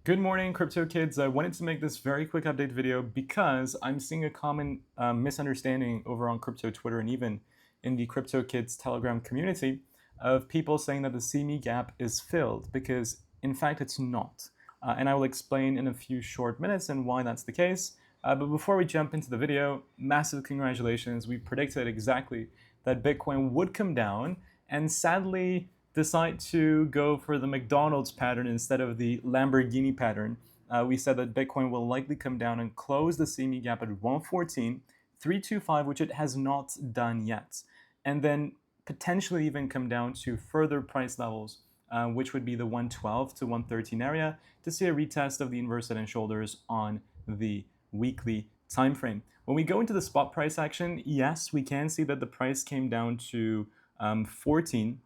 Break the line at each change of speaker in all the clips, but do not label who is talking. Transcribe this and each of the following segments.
Good morning, crypto kids. I wanted to make this very quick update video because I'm seeing a common misunderstanding over on crypto Twitter and even in the crypto kids Telegram community of people saying that the CME gap is filled because in fact it's not. And I will explain in a few short minutes and why that's the case. But before we jump into the video, massive congratulations. We predicted exactly that Bitcoin would come down, and sadly decide to go for the McDonald's pattern instead of the Lamborghini pattern. We said that Bitcoin will likely come down and close the CME gap at 114,325, which it has not done yet, and then potentially even come down to further price levels, which would be the 112 to 113 area, to see a retest of the inverse head and shoulders on the weekly time frame. When we go into the spot price action, yes, we can see that the price came down to 14.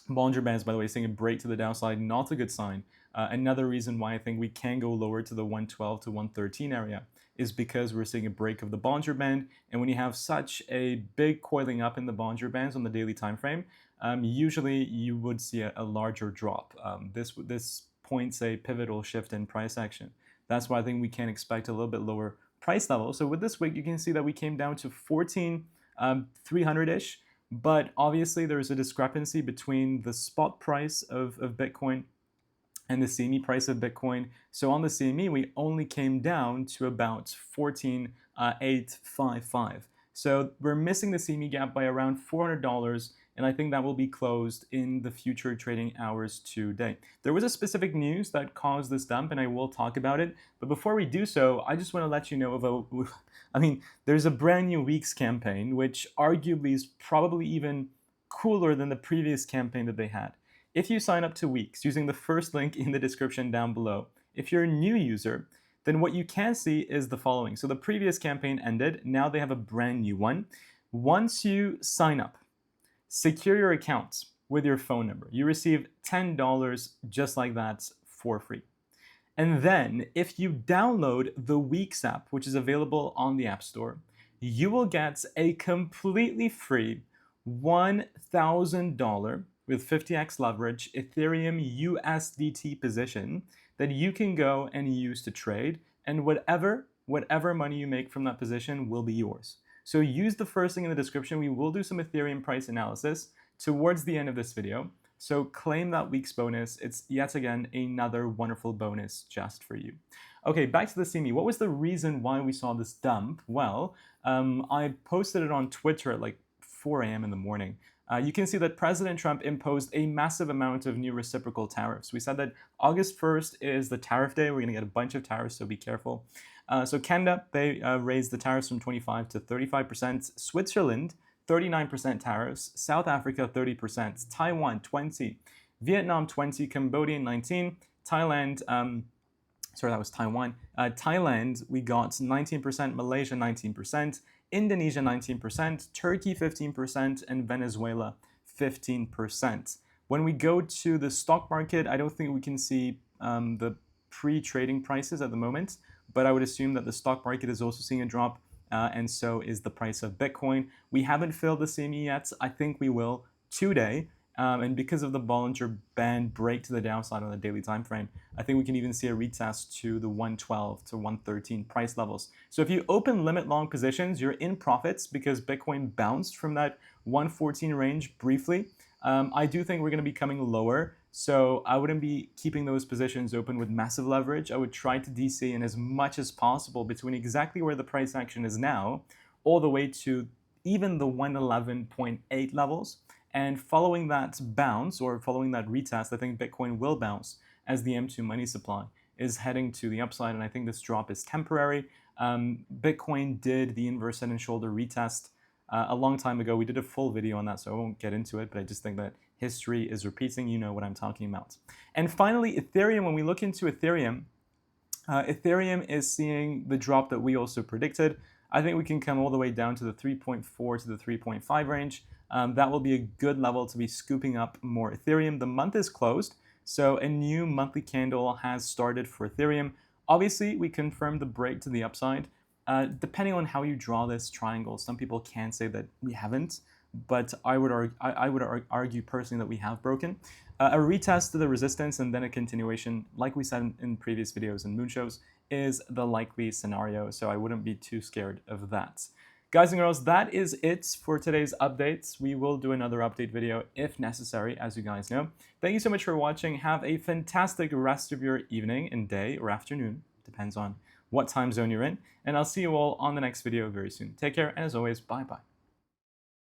Bollinger Bands, by the way, seeing a break to the downside, not a good sign. Another reason why I think we can go lower to the 112 to 113 area is because we're seeing a break of the Bollinger Band. And when you have such a big coiling up in the Bollinger Bands on the daily time frame, usually you would see a larger drop. This points a pivotal shift in price action. That's why I think we can expect a little bit lower price level. So with this wick, you can see that we came down to 14,300-ish. But obviously, there's a discrepancy between the spot price of Bitcoin and the CME price of Bitcoin. So on the CME, we only came down to about 14,855. So we're missing the CME gap by around $400, and I think that will be closed in the future trading hours today. There was a specific news that caused this dump, and I will talk about it. But before we do so, I just want to let you know of there's a brand new Weeks campaign, which arguably is probably even cooler than the previous campaign that they had. If you sign up to Weeks using the first link in the description down below, if you're a new user, then what you can see is the following. So the previous campaign ended. Now they have a brand new one. Once you sign up, secure your account with your phone number. You receive $10 just like that for free. And then if you download the Weeks app, which is available on the App Store, you will get a completely free $1,000 with 50x leverage Ethereum USDT position that you can go and use to trade, and whatever money you make from that position will be yours. So use the first link in the description. We will do some Ethereum price analysis towards the end of this video. So claim that week's bonus. It's yet again another wonderful bonus just for you. Okay, back to the CME. What was the reason why we saw this dump? Well, I posted it on Twitter at like 4 a.m. in the morning. You can see that President Trump imposed a massive amount of new reciprocal tariffs. We said that August 1st is the tariff day. We're going to get a bunch of tariffs, so be careful. So Canada, they raised the tariffs from 25 to 35%. Switzerland, 39% tariffs. South Africa, 30%. Taiwan, 20. Vietnam, 20. Cambodia, 19. Thailand, sorry, that was Taiwan. Thailand, we got 19%. Malaysia, 19%. Indonesia, 19%. Turkey, 15%. And Venezuela, 15%. When we go to the stock market, I don't think we can see the pre-trading prices at the moment, but I would assume that the stock market is also seeing a drop, and so is the price of Bitcoin. We haven't filled the CME yet. I think we will today. And because of the Bollinger Band break to the downside on the daily time frame, I think we can even see a retest to the 112 to 113 price levels. So if you open limit long positions, you're in profits because Bitcoin bounced from that 114 range briefly. I do think we're going to be coming lower, so I wouldn't be keeping those positions open with massive leverage. I would try to DC in as much as possible between exactly where the price action is now, all the way to even the 111.8 levels. And following that bounce, or following that retest, I think Bitcoin will bounce as the M2 money supply is heading to the upside, and I think this drop is temporary. Bitcoin did the inverse head and shoulder retest a long time ago. We did a full video on that, so I won't get into it, but I just think that history is repeating. You know what I'm talking about. And finally, Ethereum. When we look into Ethereum, Ethereum is seeing the drop that we also predicted. I think we can come all the way down to the 3.4 to the 3.5 range. That will be a good level to be scooping up more Ethereum. The month is closed, so a new monthly candle has started for Ethereum. Obviously, we confirmed the break to the upside. Depending on how you draw this triangle, some people can say that we haven't, but I would argue personally that we have broken. A retest of the resistance and then a continuation, like we said in previous videos and moonshows, is the likely scenario, so I wouldn't be too scared of that. Guys and girls, that is it for today's updates. We will do another update video if necessary, as you guys know. Thank you so much for watching. Have a fantastic rest of your evening and day or afternoon, depends on what time zone you're in, and I'll see you all on the next video very soon. Take care, and as always, bye-bye.